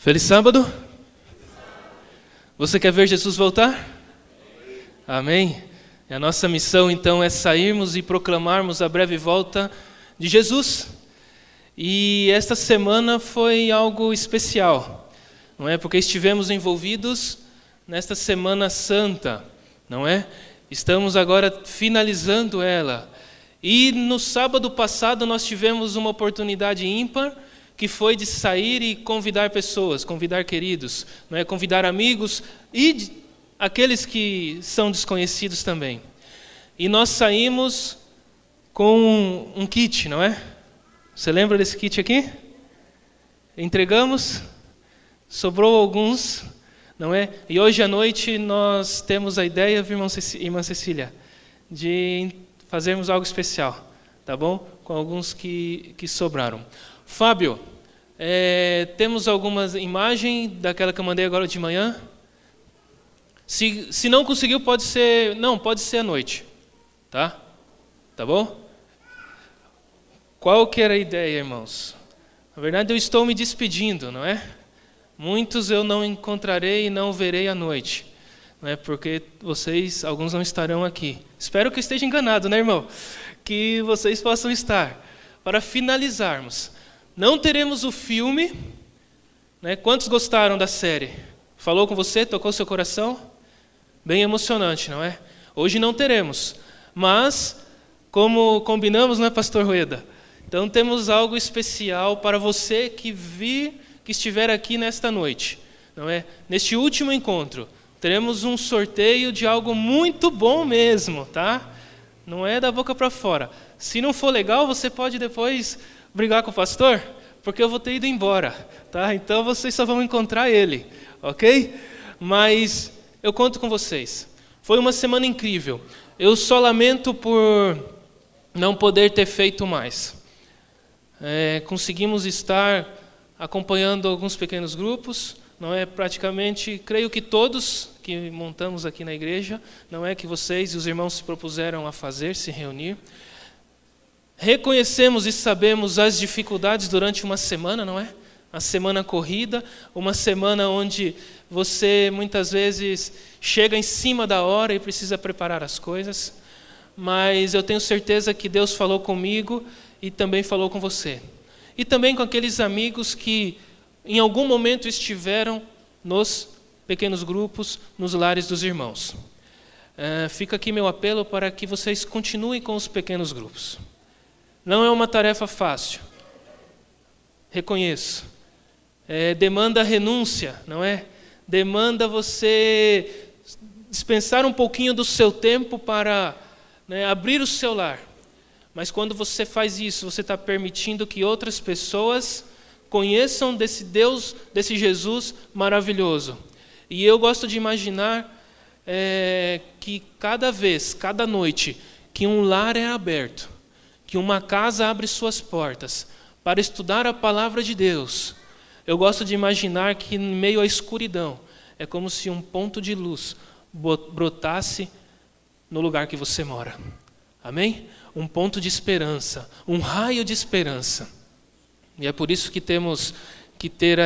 Feliz sábado. Você quer ver Jesus voltar? Amém. E a nossa missão então é sairmos e proclamarmos a breve volta de Jesus. E esta semana foi algo especial, não é? Porque estivemos envolvidos nesta Semana Santa, não é? Estamos agora finalizando ela. E no sábado passado nós tivemos uma oportunidade ímpar, que foi de sair e convidar pessoas, convidar queridos, não é? Convidar amigos e aqueles que são desconhecidos também. E nós saímos com um kit, não é? Você lembra desse kit aqui? Entregamos, sobrou alguns, não é? E hoje à noite nós temos a ideia, irmã Cecília, de fazermos algo especial, tá bom? Com alguns que sobraram. Fábio, temos algumas imagens daquela que eu mandei agora de manhã. Se não conseguiu, pode ser à noite, tá? Tá bom? Qual que era a ideia, irmãos? Na verdade, eu estou me despedindo, não é? Muitos eu não encontrarei e não verei à noite, não é? Porque alguns não estarão aqui. Espero que eu esteja enganado, né, irmão? Que vocês possam estar. Para finalizarmos, não teremos o filme, né? Quantos gostaram da série? Falou com você? Tocou seu coração? Bem emocionante, não é? Hoje não teremos, mas como combinamos, não é, pastor Rueda? Então temos algo especial para você que estiver aqui nesta noite, não é? Neste último encontro, teremos um sorteio de algo muito bom mesmo, tá? Não é da boca para fora. Se não for legal, você pode depois brigar com o pastor, porque eu vou ter ido embora, tá? Então vocês só vão encontrar ele, ok? Mas eu conto com vocês. Foi uma semana incrível. Eu só lamento por não poder ter feito mais. Conseguimos estar acompanhando alguns pequenos grupos, não é? Praticamente, creio que todos que montamos aqui na igreja, não é, que vocês e os irmãos se propuseram a fazer, se reunir. Reconhecemos e sabemos as dificuldades durante uma semana, não é? A semana corrida, uma semana onde você muitas vezes chega em cima da hora e precisa preparar as coisas, mas eu tenho certeza que Deus falou comigo e também falou com você. E também com aqueles amigos que em algum momento estiveram nos pequenos grupos, nos lares dos irmãos. Fica aqui meu apelo para que vocês continuem com os pequenos grupos. Não é uma tarefa fácil, reconheço. Demanda renúncia, não é? Demanda você dispensar um pouquinho do seu tempo para, né, abrir o seu lar. Mas quando você faz isso, você está permitindo que outras pessoas conheçam desse Deus, desse Jesus maravilhoso. E eu gosto de imaginar que cada noite, que um lar é aberto, que uma casa abre suas portas para estudar a palavra de Deus. Eu gosto de imaginar que, em meio à escuridão, é como se um ponto de luz brotasse no lugar que você mora. Amém? Um ponto de esperança, um raio de esperança. E é por isso que temos que ter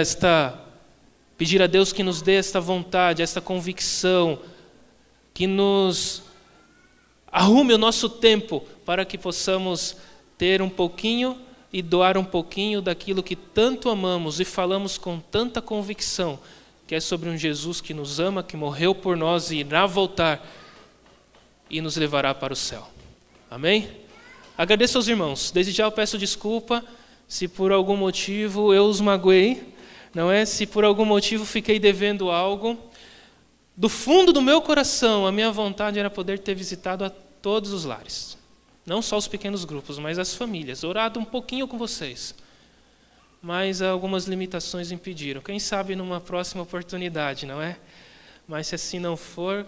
pedir a Deus que nos dê esta vontade, esta convicção, que nos arrume o nosso tempo para que possamos ter um pouquinho e doar um pouquinho daquilo que tanto amamos e falamos com tanta convicção, que é sobre um Jesus que nos ama, que morreu por nós e irá voltar e nos levará para o céu. Amém? Agradeço aos irmãos. Desde já eu peço desculpa se por algum motivo eu os magoei, não é? Se por algum motivo fiquei devendo algo. Do fundo do meu coração, a minha vontade era poder ter visitado a todos os lares. Não só os pequenos grupos, mas as famílias. Orado um pouquinho com vocês. Mas algumas limitações impediram. Quem sabe numa próxima oportunidade, não é? Mas se assim não for,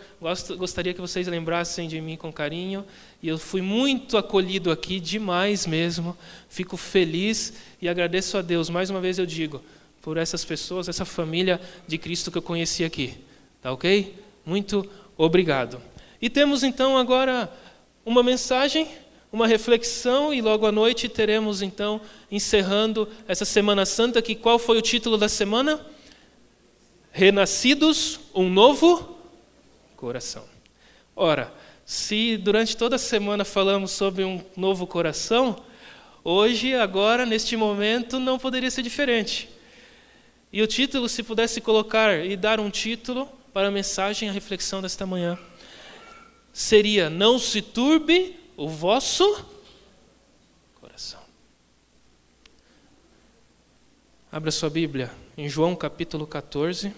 gostaria que vocês lembrassem de mim com carinho. E eu fui muito acolhido aqui, demais mesmo. Fico feliz e agradeço a Deus. Mais uma vez eu digo, por essas pessoas, essa família de Cristo que eu conheci aqui. Tá ok? Muito obrigado. E temos então agora uma mensagem, uma reflexão, e logo à noite teremos então, encerrando essa Semana Santa, que qual foi o título da semana? renascidos um novo coração. Ora, se durante toda a semana falamos sobre um novo coração, hoje, agora, neste momento, não poderia ser diferente. E o título, se pudesse colocar e dar um título para a mensagem, a reflexão desta manhã, seria: não se turbe o vosso coração. Abra sua Bíblia em João capítulo 14.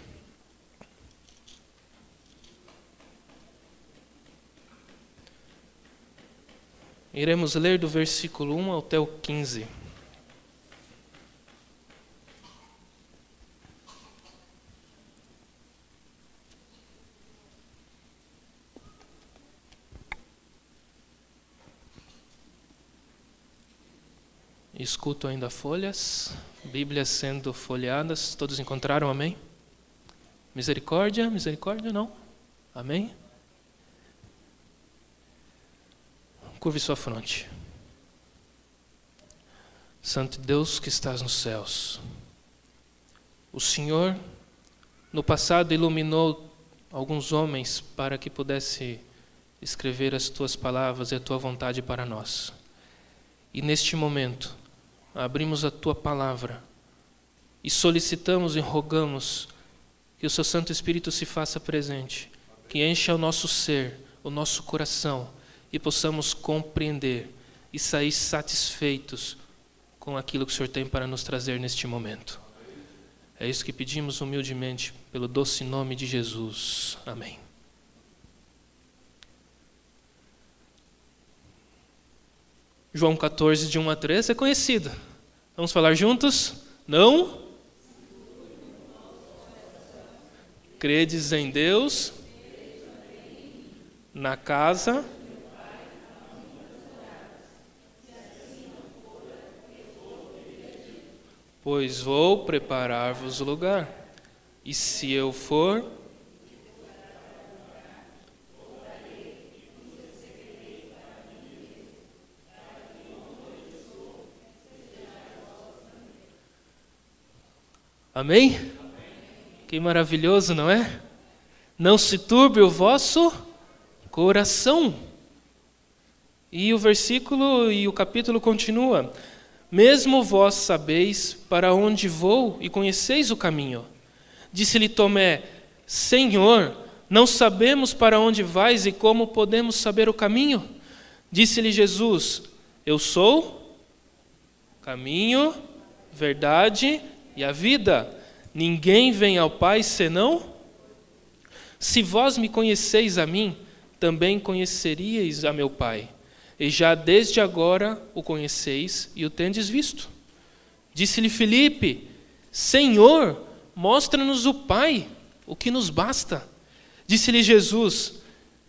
Iremos ler do versículo 1 até o 15. Escuto ainda folhas, Bíblias sendo folheadas. Todos encontraram, amém? Misericórdia, misericórdia, não? Amém? Curve sua fronte. Santo Deus que estás nos céus, o Senhor no passado iluminou alguns homens para que pudesse escrever as tuas palavras e a tua vontade para nós. E neste momento, abrimos a tua palavra e solicitamos e rogamos que o seu Santo Espírito se faça presente, que encha o nosso ser, o nosso coração, e possamos compreender e sair satisfeitos com aquilo que o Senhor tem para nos trazer neste momento. É isso que pedimos humildemente, pelo doce nome de Jesus. Amém. João 14, de 1 a 3 é conhecido. Vamos falar juntos? Não credes em Deus, na casa pois vou preparar-vos lugar. E se eu for, amém? Que maravilhoso, não é? Não se turbe o vosso coração. E o versículo e o capítulo continua: mesmo vós sabeis para onde vou e conheceis o caminho. Disse-lhe Tomé: Senhor, não sabemos para onde vais e como podemos saber o caminho? Disse-lhe Jesus: eu sou o caminho, verdade e a vida. Ninguém vem ao Pai senão. Se vós me conheceis a mim, também conheceríeis a meu Pai. E já desde agora o conheceis e o tendes visto. Disse-lhe Filipe: Senhor, mostra-nos o Pai, o que nos basta. Disse-lhe Jesus: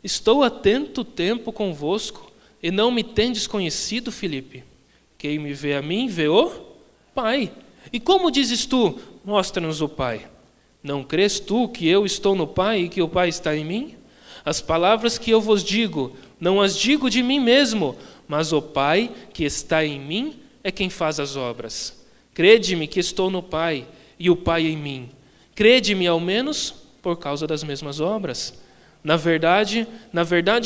estou há tanto tempo convosco, e não me tendes conhecido, Filipe? Quem me vê a mim, vê o Pai. E como dizes tu: mostra-nos o Pai? Não crês tu que eu estou no Pai e que o Pai está em mim? As palavras que eu vos digo, não as digo de mim mesmo, mas o Pai que está em mim é quem faz as obras. Crede-me que estou no Pai e o Pai em mim. Crede-me ao menos por causa das mesmas obras. Na verdade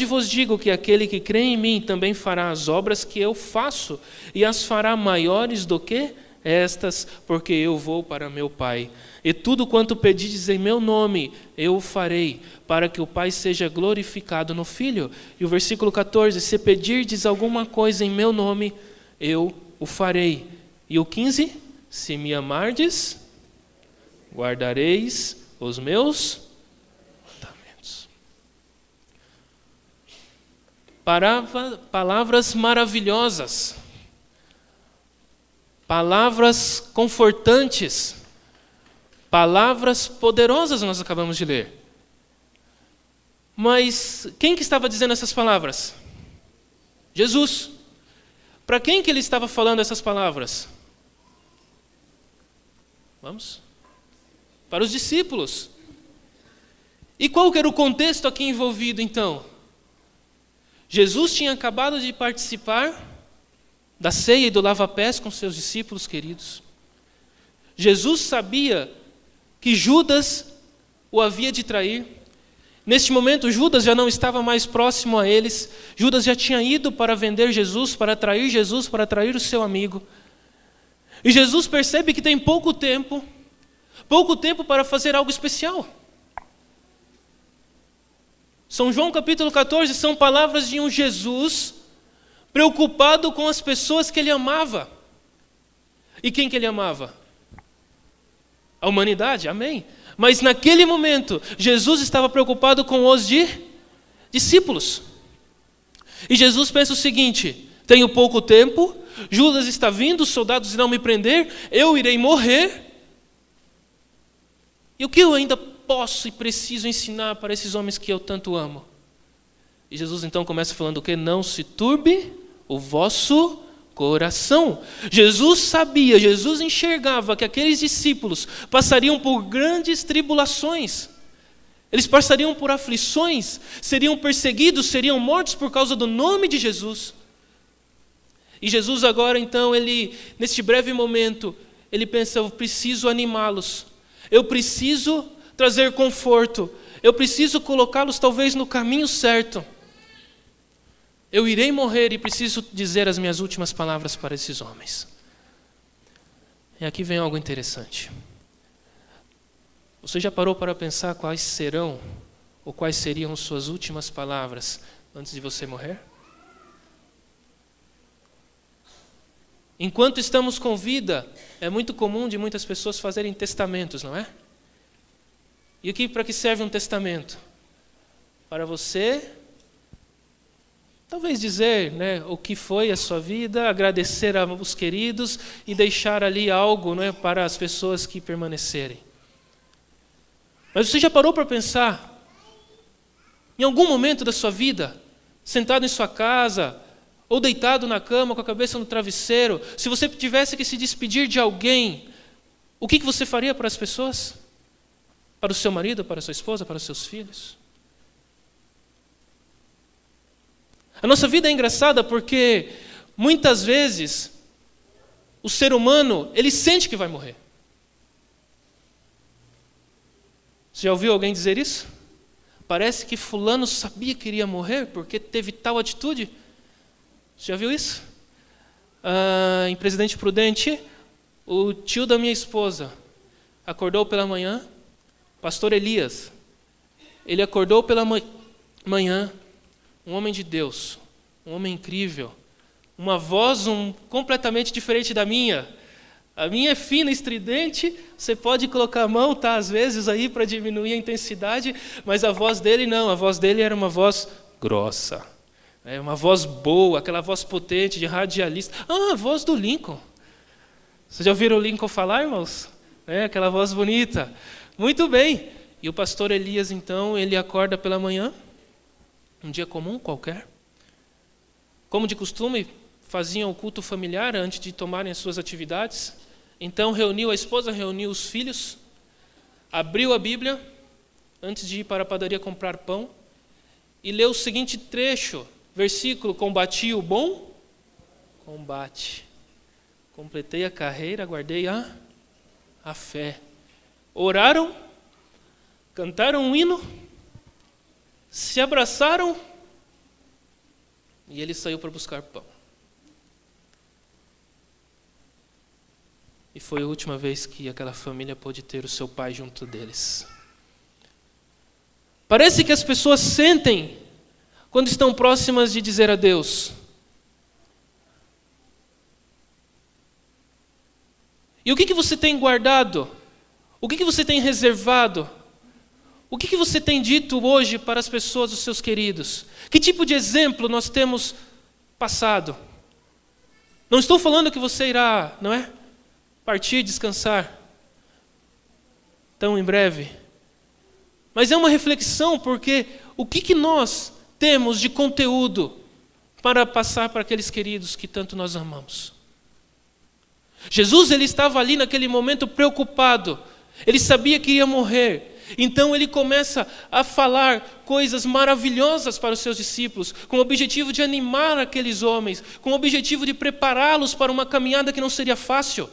vos digo que aquele que crê em mim também fará as obras que eu faço, e as fará maiores do que estas, porque eu vou para meu Pai. E tudo quanto pedides em meu nome, eu o farei, para que o Pai seja glorificado no Filho. E o versículo 14, se pedirdes alguma coisa em meu nome, eu o farei. E o 15, se me amardes, guardareis os meus mandamentos. Palavras maravilhosas, palavras confortantes, palavras poderosas nós acabamos de ler. Mas quem que estava dizendo essas palavras? Jesus. Para quem que ele estava falando essas palavras? Vamos? Para os discípulos. E qual que era o contexto aqui envolvido então? Jesus tinha acabado de participar da ceia e do lava-pés com seus discípulos queridos. Jesus sabia que Judas o havia de trair. Neste momento, Judas já não estava mais próximo a eles. Judas já tinha ido para vender Jesus, para trair o seu amigo. E Jesus percebe que tem pouco tempo para fazer algo especial. São João capítulo 14 são palavras de um Jesus preocupado com as pessoas que ele amava. E quem que ele amava? A humanidade, amém. Mas naquele momento, Jesus estava preocupado com os discípulos. E Jesus pensa o seguinte: tenho pouco tempo, Judas está vindo, os soldados irão me prender, eu irei morrer. E o que eu ainda posso e preciso ensinar para esses homens que eu tanto amo? E Jesus então começa falando o quê? Não se turbe o vosso coração. Jesus sabia, Jesus enxergava que aqueles discípulos passariam por grandes tribulações. Eles passariam por aflições, seriam perseguidos, seriam mortos por causa do nome de Jesus. E Jesus agora então, neste breve momento, ele pensa: eu preciso animá-los, eu preciso trazer conforto, eu preciso colocá-los talvez no caminho certo. Eu irei morrer e preciso dizer as minhas últimas palavras para esses homens. E aqui vem algo interessante. Você já parou para pensar quais serão ou quais seriam suas últimas palavras antes de você morrer? Enquanto estamos com vida, é muito comum de muitas pessoas fazerem testamentos, não é? E para que serve um testamento? Para você talvez dizer, o que foi a sua vida, agradecer aos queridos e deixar ali algo, para as pessoas que permanecerem. Mas você já parou para pensar, em algum momento da sua vida, sentado em sua casa, ou deitado na cama com a cabeça no travesseiro, se você tivesse que se despedir de alguém, o que você faria para as pessoas? Para o seu marido, para a sua esposa, para os seus filhos? A nossa vida é engraçada porque, muitas vezes, o ser humano, ele sente que vai morrer. Você já ouviu alguém dizer isso? Parece que fulano sabia que iria morrer porque teve tal atitude. Você já viu isso? Em Presidente Prudente, o tio da minha esposa acordou pela manhã, pastor Elias, ele acordou pela manhã, um homem de Deus, um homem incrível, uma voz completamente diferente da minha. A minha é fina, estridente, você pode colocar a mão, às vezes aí para diminuir a intensidade, mas a voz dele não, a voz dele era uma voz grossa, uma voz boa, aquela voz potente de radialista. A voz do Lincoln. Vocês já ouviram o Lincoln falar, irmãos? Aquela voz bonita. Muito bem. E o pastor Elias, então, ele acorda pela manhã, um dia comum qualquer. Como de costume, faziam o culto familiar antes de tomarem as suas atividades. Então reuniu a esposa, reuniu os filhos, abriu a Bíblia, antes de ir para a padaria comprar pão, e leu o seguinte trecho, versículo: combati o bom combate, completei a carreira, guardei a fé. Oraram, cantaram um hino, se abraçaram e ele saiu para buscar pão. E foi a última vez que aquela família pôde ter o seu pai junto deles. Parece que as pessoas sentem quando estão próximas de dizer adeus. E o que você tem guardado? O que você tem reservado? O que você tem dito hoje para as pessoas, os seus queridos? Que tipo de exemplo nós temos passado? Não estou falando que você irá, partir, descansar tão em breve. Mas é uma reflexão, porque o que nós temos de conteúdo para passar para aqueles queridos que tanto nós amamos? Jesus, ele estava ali naquele momento preocupado. Ele sabia que ia morrer. Então ele começa a falar coisas maravilhosas para os seus discípulos, com o objetivo de animar aqueles homens, com o objetivo de prepará-los para uma caminhada que não seria fácil.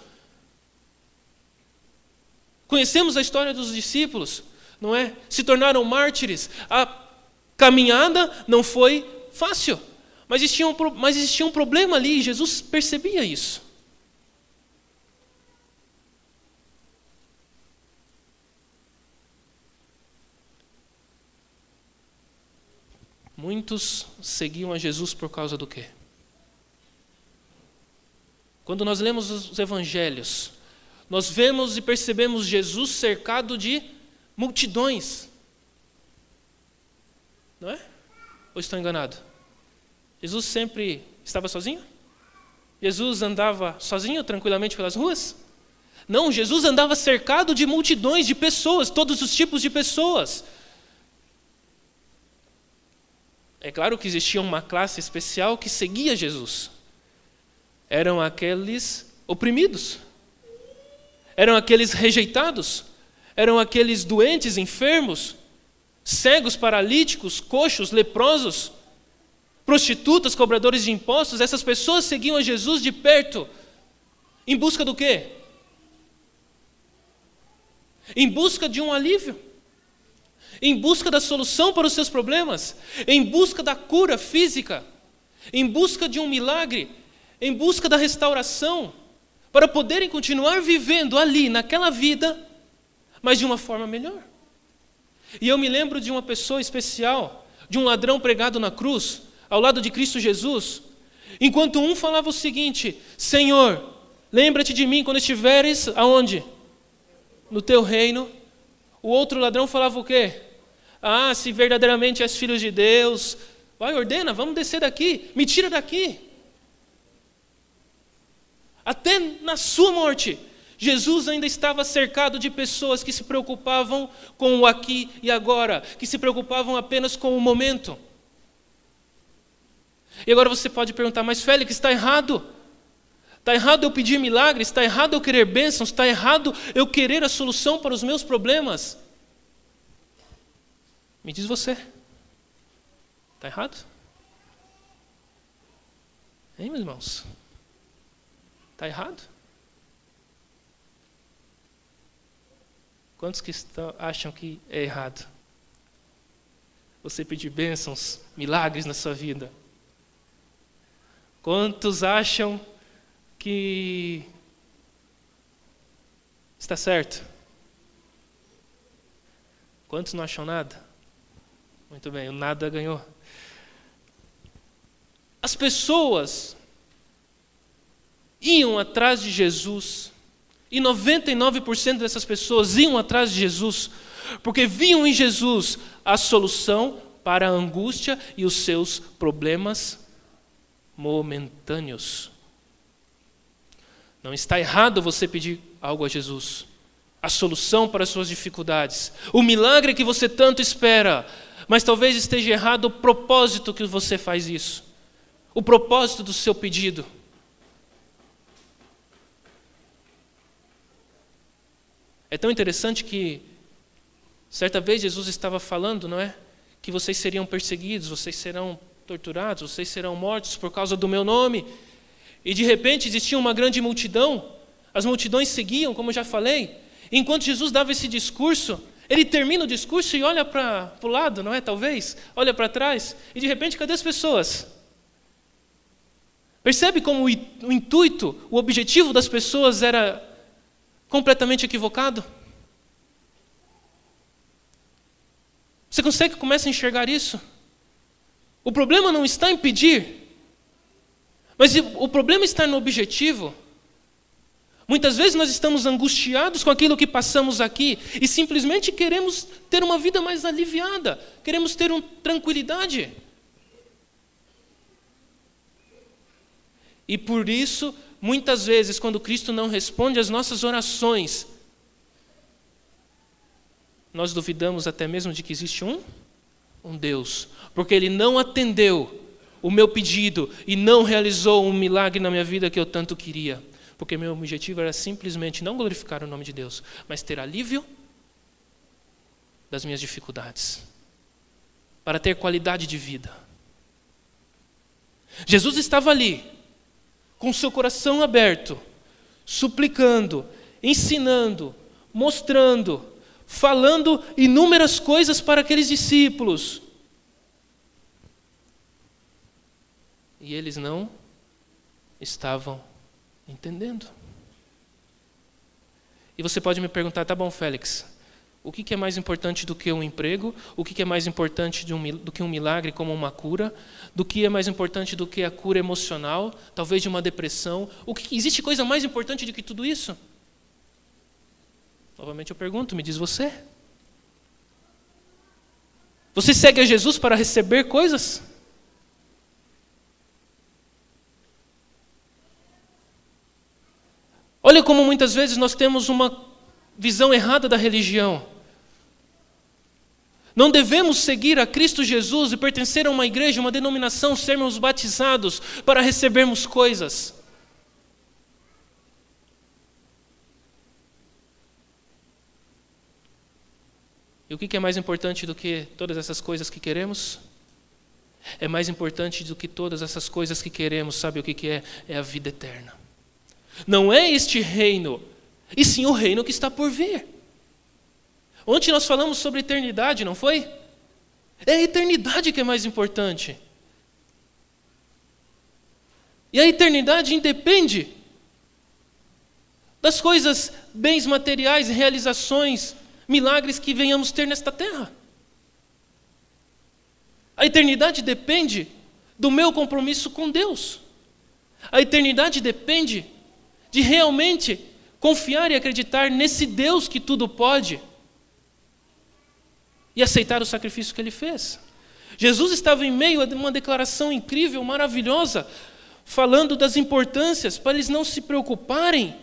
Conhecemos a história dos discípulos. não é? Se tornaram mártires. A caminhada não foi fácil, mas existia um problema ali, e Jesus percebia isso. Muitos seguiam a Jesus por causa do quê? Quando nós lemos os evangelhos, nós vemos e percebemos Jesus cercado de multidões. Não é? Ou estou enganado? Jesus sempre estava sozinho? Jesus andava sozinho, tranquilamente pelas ruas? Não, Jesus andava cercado de multidões de pessoas, todos os tipos de pessoas. É claro que existia uma classe especial que seguia Jesus. Eram aqueles oprimidos. Eram aqueles rejeitados. Eram aqueles doentes, enfermos, cegos, paralíticos, coxos, leprosos, prostitutas, cobradores de impostos. Essas pessoas seguiam a Jesus de perto. Em busca do quê? Em busca de um alívio. Em busca da solução para os seus problemas, em busca da cura física, em busca de um milagre, em busca da restauração, para poderem continuar vivendo ali, naquela vida, mas de uma forma melhor. E eu me lembro de uma pessoa especial, de um ladrão pregado na cruz, ao lado de Cristo Jesus, enquanto um falava o seguinte: Senhor, lembra-te de mim quando estiveres aonde? No teu reino. O outro ladrão falava o quê? Ah, se verdadeiramente és filho de Deus, vai, ordena, vamos descer daqui, me tira daqui. Até na sua morte, Jesus ainda estava cercado de pessoas que se preocupavam com o aqui e agora, que se preocupavam apenas com o momento. E agora você pode perguntar, mas Félix, está errado? Está errado eu pedir milagres? Está errado eu querer bênçãos? Está errado eu querer a solução para os meus problemas? Me diz você. Está errado? Hein, meus irmãos? Está errado? Quantos que acham que é errado você pedir bênçãos, milagres na sua vida? Quantos acham que está certo? Quantos não acham nada? Muito bem, o nada ganhou. As pessoas iam atrás de Jesus, e 99% dessas pessoas iam atrás de Jesus, porque viam em Jesus a solução para a angústia e os seus problemas momentâneos. Não está errado você pedir algo a Jesus, a solução para as suas dificuldades, o milagre que você tanto espera, mas talvez esteja errado o propósito que você faz isso, o propósito do seu pedido. É tão interessante que, certa vez Jesus estava falando, não é? Que vocês seriam perseguidos, vocês serão torturados, vocês serão mortos por causa do meu nome. E de repente existia uma grande multidão, as multidões seguiam, como eu já falei. E enquanto Jesus dava esse discurso, ele termina o discurso e olha para o lado, não é? Talvez, olha para trás, e de repente, cadê as pessoas? Percebe como o intuito, o objetivo das pessoas era completamente equivocado? Você consegue começar a enxergar isso? O problema não está em pedir, mas o problema está no objetivo. Muitas vezes nós estamos angustiados com aquilo que passamos aqui e simplesmente queremos ter uma vida mais aliviada, queremos ter tranquilidade. E por isso, muitas vezes, quando Cristo não responde às nossas orações, nós duvidamos até mesmo de que existe um Deus, porque Ele não atendeu o meu pedido e não realizou um milagre na minha vida que eu tanto queria. Porque meu objetivo era simplesmente não glorificar o nome de Deus, mas ter alívio das minhas dificuldades, para ter qualidade de vida. Jesus estava ali, com seu coração aberto, suplicando, ensinando, mostrando, falando inúmeras coisas para aqueles discípulos. E eles não estavam entendendo. E você pode me perguntar, tá bom, Félix, o que é mais importante do que um emprego? O que é mais importante do que um milagre como uma cura? Do que é mais importante do que a cura emocional, talvez de uma depressão? Existe coisa mais importante do que tudo isso? Novamente eu pergunto, me diz você. Você segue a Jesus para receber coisas? Olha como muitas vezes nós temos uma visão errada da religião. Não devemos seguir a Cristo Jesus e pertencer a uma igreja, uma denominação, sermos batizados para recebermos coisas. E o que é mais importante do que todas essas coisas que queremos? É mais importante do que todas essas coisas que queremos, sabe o que é? É a vida eterna. Não é este reino, e sim o reino que está por vir. Ontem nós falamos sobre eternidade, não foi? É a eternidade que é mais importante. E a eternidade independe das coisas, bens materiais, realizações, milagres que venhamos ter nesta terra. A eternidade depende do meu compromisso com Deus. A eternidade depende de realmente confiar e acreditar nesse Deus que tudo pode e aceitar o sacrifício que Ele fez. Jesus estava em meio a uma declaração incrível, maravilhosa, falando das importâncias para eles não se preocuparem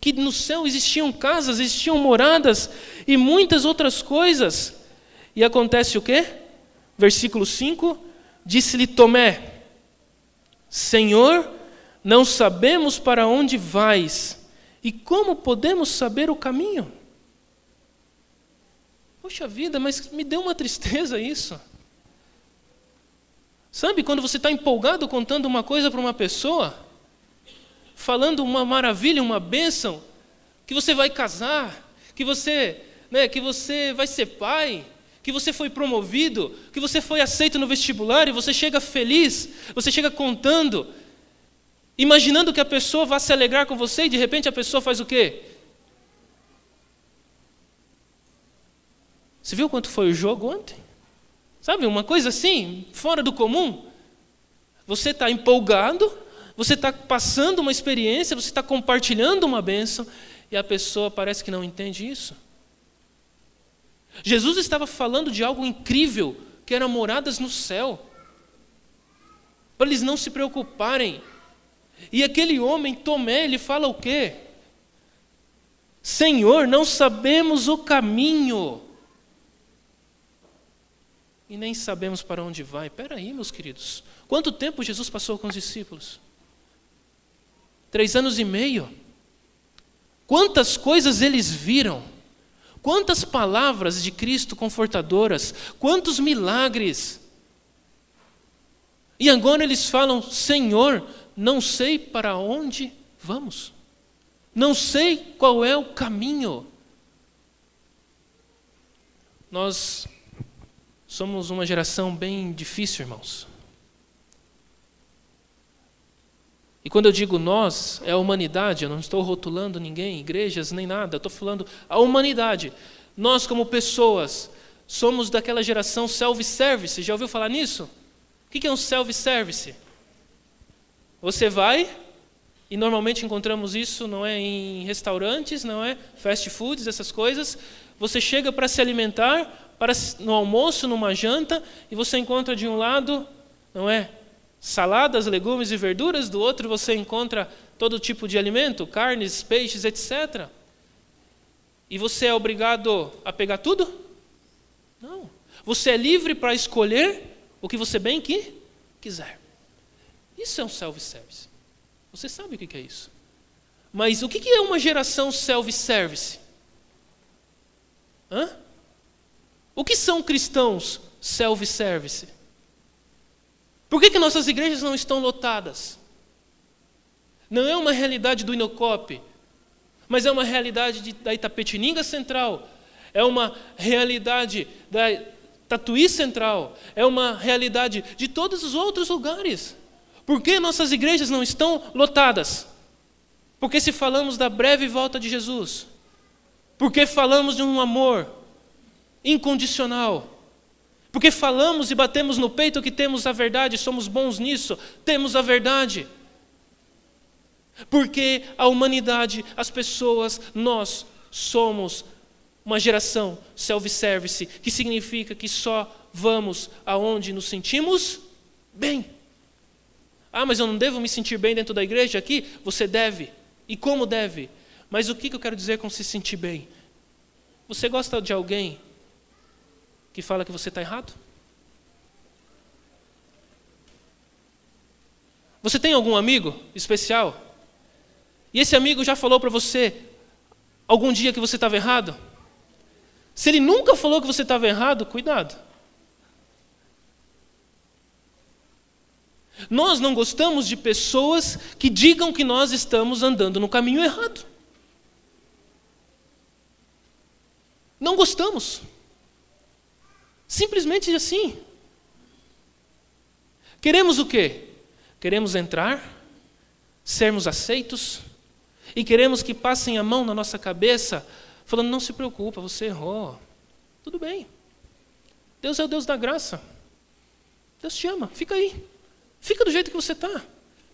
que no céu existiam casas, existiam moradas e muitas outras coisas. E acontece o quê? Versículo 5, disse-lhe Tomé, Senhor, não sabemos para onde vais, e como podemos saber o caminho? Poxa vida, mas me deu uma tristeza isso. Sabe, quando você está empolgado contando uma coisa para uma pessoa, falando uma maravilha, uma bênção, que você vai casar, que você vai ser pai, que você foi promovido, que você foi aceito no vestibular e você chega feliz, você chega contando, imaginando que a pessoa vai se alegrar com você e de repente a pessoa faz o quê? Você viu quanto foi o jogo ontem? Sabe, uma coisa assim, fora do comum. Você está empolgado, você está passando uma experiência, você está compartilhando uma bênção e a pessoa parece que não entende isso. Jesus estava falando de algo incrível, que eram moradas no céu, para eles não se preocuparem. E aquele homem, Tomé, ele fala o quê? Senhor, não sabemos o caminho. E nem sabemos para onde vai. Espera aí, meus queridos. Quanto tempo Jesus passou com os discípulos? 3 anos e meio. Quantas coisas eles viram? Quantas palavras de Cristo confortadoras? Quantos milagres? E agora eles falam, Senhor, não sei para onde vamos. Não sei qual é o caminho. Nós somos uma geração bem difícil, irmãos. E quando eu digo nós, é a humanidade, eu não estou rotulando ninguém, igrejas, nem nada, eu estou falando a humanidade. Nós, como pessoas, somos daquela geração self-service. Já ouviu falar nisso? O que é um self-service? Você vai, e normalmente encontramos isso, não é em restaurantes, não é fast foods, essas coisas. Você chega para se alimentar, no almoço, numa janta, e você encontra de um lado, não é, saladas, legumes e verduras, do outro você encontra todo tipo de alimento, carnes, peixes, etc. E você é obrigado a pegar tudo? Não. Você é livre para escolher o que você bem quiser. Isso é um self-service. Você sabe o que é isso. Mas o que é uma geração self-service? O que são cristãos self-service? Por que nossas igrejas não estão lotadas? Não é uma realidade do Inocop, mas é uma realidade da Itapetininga Central, é uma realidade da Tatuí Central, é uma realidade de todos os outros lugares. Por que nossas igrejas não estão lotadas? Porque se falamos da breve volta de Jesus, porque falamos de um amor incondicional, porque falamos e batemos no peito que temos a verdade, somos bons nisso, temos a verdade. Porque a humanidade, as pessoas, nós somos uma geração self-service, que significa que só vamos aonde nos sentimos bem. Ah, mas eu não devo me sentir bem dentro da igreja aqui? Você deve. E como deve? Mas o que eu quero dizer com se sentir bem? Você gosta de alguém que fala que você está errado? Você tem algum amigo especial? E esse amigo já falou para você algum dia que você estava errado? Se ele nunca falou que você estava errado, cuidado. Nós não gostamos de pessoas que digam que nós estamos andando no caminho errado. Não gostamos. Simplesmente assim. Queremos o quê? Queremos entrar, sermos aceitos, e queremos que passem a mão na nossa cabeça, falando, não se preocupa, você errou. Tudo bem. Deus é o Deus da graça. Deus te ama, fica aí. Fica do jeito que você está.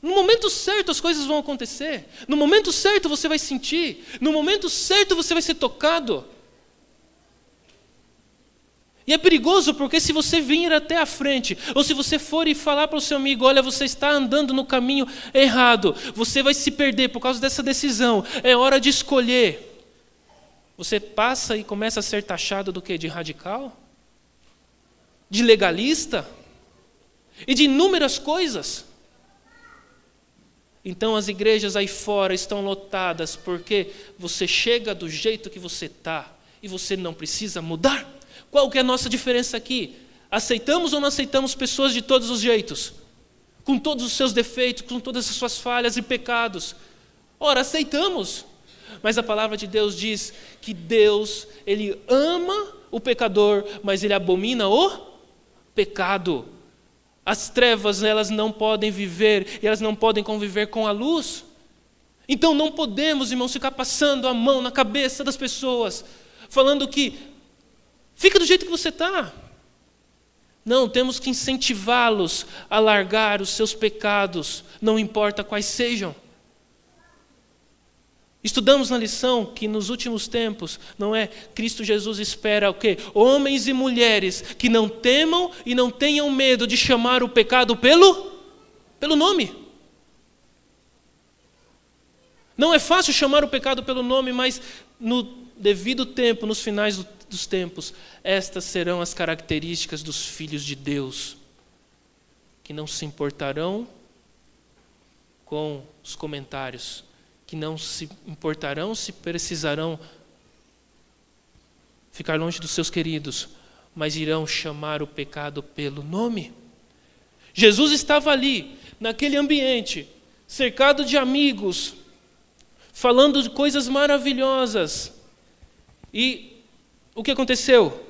No momento certo as coisas vão acontecer. No momento certo você vai sentir. No momento certo você vai ser tocado. E é perigoso porque se você vir até a frente, ou se você for e falar para o seu amigo, olha, você está andando no caminho errado, você vai se perder por causa dessa decisão, é hora de escolher. Você passa e começa a ser taxado do quê? De radical? De legalista? E de inúmeras coisas. Então as igrejas aí fora estão lotadas porque você chega do jeito que você está e você não precisa mudar. Qual que é a nossa diferença aqui? Aceitamos ou não aceitamos pessoas de todos os jeitos? Com todos os seus defeitos, com todas as suas falhas e pecados? Ora, aceitamos. Mas a palavra de Deus diz que Deus, Ele ama o pecador, mas Ele abomina o pecado. As trevas, elas não podem viver, e elas não podem conviver com a luz. Então não podemos, irmãos, ficar passando a mão na cabeça das pessoas, falando que fica do jeito que você está. Não, temos que incentivá-los a largar os seus pecados, não importa quais sejam. Estudamos na lição que nos últimos tempos, não é? Cristo Jesus espera o quê? Homens e mulheres que não temam e não tenham medo de chamar o pecado pelo nome. Não é fácil chamar o pecado pelo nome, mas no devido tempo, nos finais dos tempos, estas serão as características dos filhos de Deus, que não se importarão com os comentários, que não se importarão se precisarão ficar longe dos seus queridos, mas irão chamar o pecado pelo nome. Jesus estava ali, naquele ambiente, cercado de amigos, falando de coisas maravilhosas. E o que aconteceu?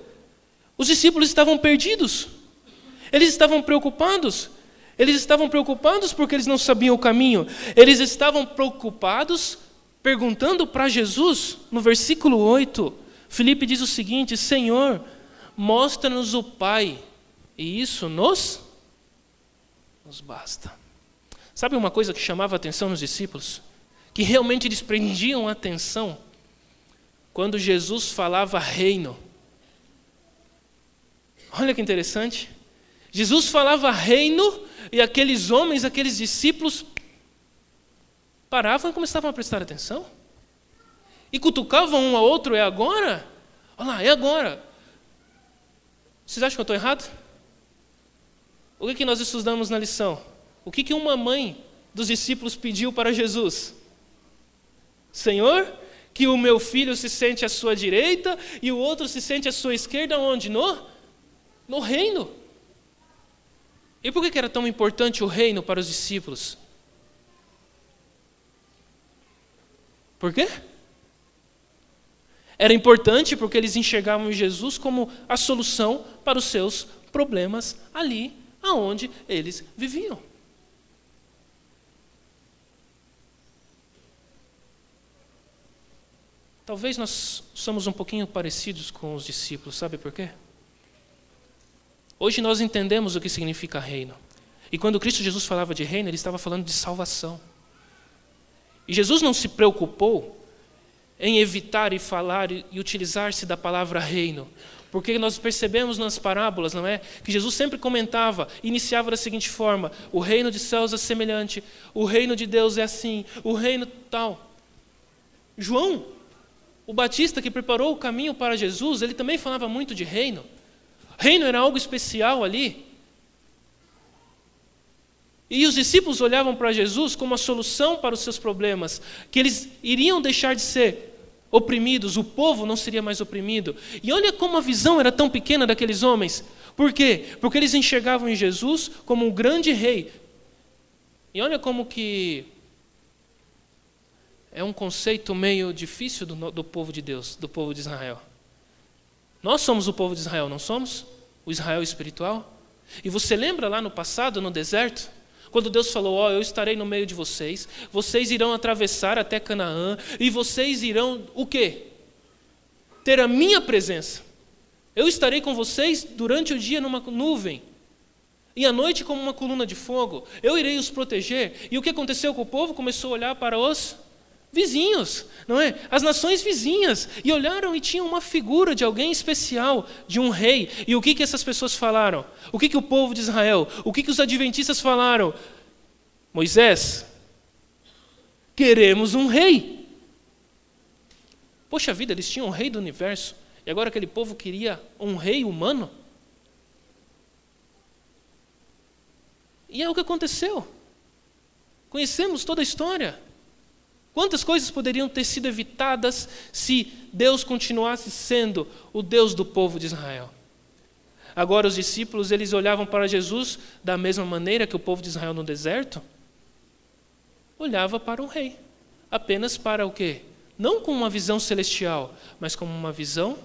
Os discípulos estavam perdidos. Eles estavam preocupados. Eles estavam preocupados porque eles não sabiam o caminho. Eles estavam preocupados perguntando para Jesus, no versículo 8, Filipe diz o seguinte: Senhor, mostra-nos o Pai, e isso nos basta. Sabe uma coisa que chamava a atenção nos discípulos? Que realmente eles prendiam a atenção quando Jesus falava reino. Olha que interessante. Jesus falava reino e aqueles homens, aqueles discípulos paravam e começavam a prestar atenção. E cutucavam um ao outro, é agora? Olha lá, é agora. Vocês acham que eu estou errado? O que nós estudamos na lição? O que uma mãe dos discípulos pediu para Jesus? Senhor, que o meu filho se sente à sua direita e o outro se sente à sua esquerda, onde? No reino. E por que era tão importante o reino para os discípulos? Por quê? Era importante porque eles enxergavam Jesus como a solução para os seus problemas ali aonde eles viviam. Talvez nós somos um pouquinho parecidos com os discípulos, sabe por quê? Hoje nós entendemos o que significa reino. E quando Cristo Jesus falava de reino, ele estava falando de salvação. E Jesus não se preocupou em evitar e falar e utilizar-se da palavra reino. Porque nós percebemos nas parábolas, não é? Que Jesus sempre comentava, iniciava da seguinte forma: o reino de céus é semelhante, o reino de Deus é assim, o reino tal. João, o Batista que preparou o caminho para Jesus, ele também falava muito de reino. Reino era algo especial ali. E os discípulos olhavam para Jesus como a solução para os seus problemas, que eles iriam deixar de ser oprimidos, o povo não seria mais oprimido. E olha como a visão era tão pequena daqueles homens. Por quê? Porque eles enxergavam em Jesus como um grande rei. E olha como que é um conceito meio difícil do povo de Deus, do povo de Israel. Nós somos o povo de Israel, não somos? O Israel espiritual. E você lembra lá no passado, no deserto? Quando Deus falou, eu estarei no meio de vocês, vocês irão atravessar até Canaã, e vocês irão, o quê? Ter a minha presença. Eu estarei com vocês durante o dia numa nuvem, e à noite como uma coluna de fogo. Eu irei os proteger. E o que aconteceu com o povo? Começou a olhar para os vizinhos, não é? As nações vizinhas, e olharam e tinham uma figura de alguém especial, de um rei. E o que essas pessoas falaram? O que o povo de Israel, o que os adventistas falaram? Moisés, queremos um rei. Poxa vida, eles tinham um rei do universo, e agora aquele povo queria um rei humano? E é o que aconteceu. Conhecemos toda a história. Quantas coisas poderiam ter sido evitadas se Deus continuasse sendo o Deus do povo de Israel? Agora os discípulos, eles olhavam para Jesus da mesma maneira que o povo de Israel no deserto olhava para um rei. Apenas para o quê? Não com uma visão celestial, mas como uma visão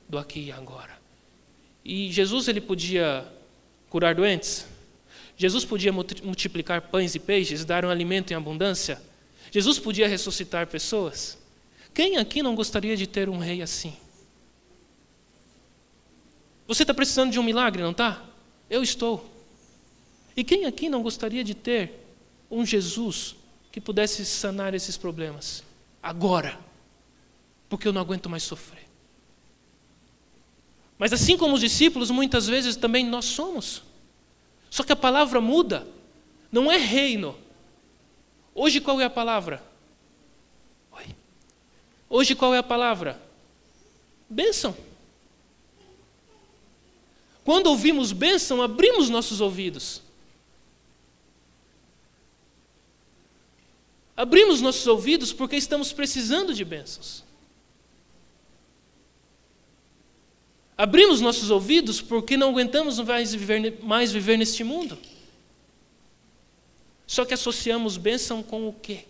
do aqui e agora. E Jesus, ele podia curar doentes? Jesus podia multiplicar pães e peixes, dar um alimento em abundância? Jesus podia ressuscitar pessoas? Quem aqui não gostaria de ter um rei assim? Você está precisando de um milagre, não está? Eu estou. E quem aqui não gostaria de ter um Jesus que pudesse sanar esses problemas? Agora. Porque eu não aguento mais sofrer. Mas assim como os discípulos, muitas vezes também nós somos. Só que a palavra muda. Não é reino. Hoje qual é a palavra? Hoje qual é a palavra? Bênção. Quando ouvimos bênção, abrimos nossos ouvidos. Abrimos nossos ouvidos porque estamos precisando de bênçãos. Abrimos nossos ouvidos porque não aguentamos mais viver neste mundo. Só que associamos bênção com o quê?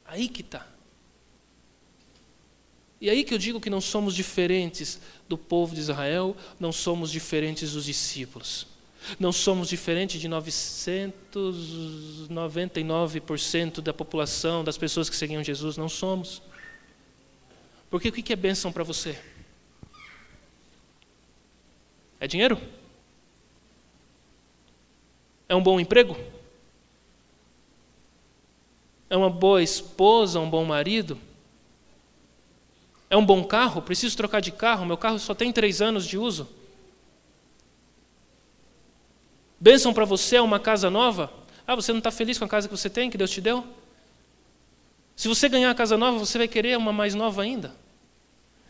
Aí que está. E aí que eu digo que não somos diferentes do povo de Israel, não somos diferentes dos discípulos. Não somos diferentes de 999% da população, das pessoas que seguiam Jesus, não somos. Porque o que é bênção para você? É dinheiro? É um bom emprego? É uma boa esposa, um bom marido? É um bom carro? Preciso trocar de carro, meu carro só tem 3 anos de uso. Bênção para você é uma casa nova? Você não está feliz com a casa que você tem, que Deus te deu? Se você ganhar a casa nova, você vai querer uma mais nova ainda.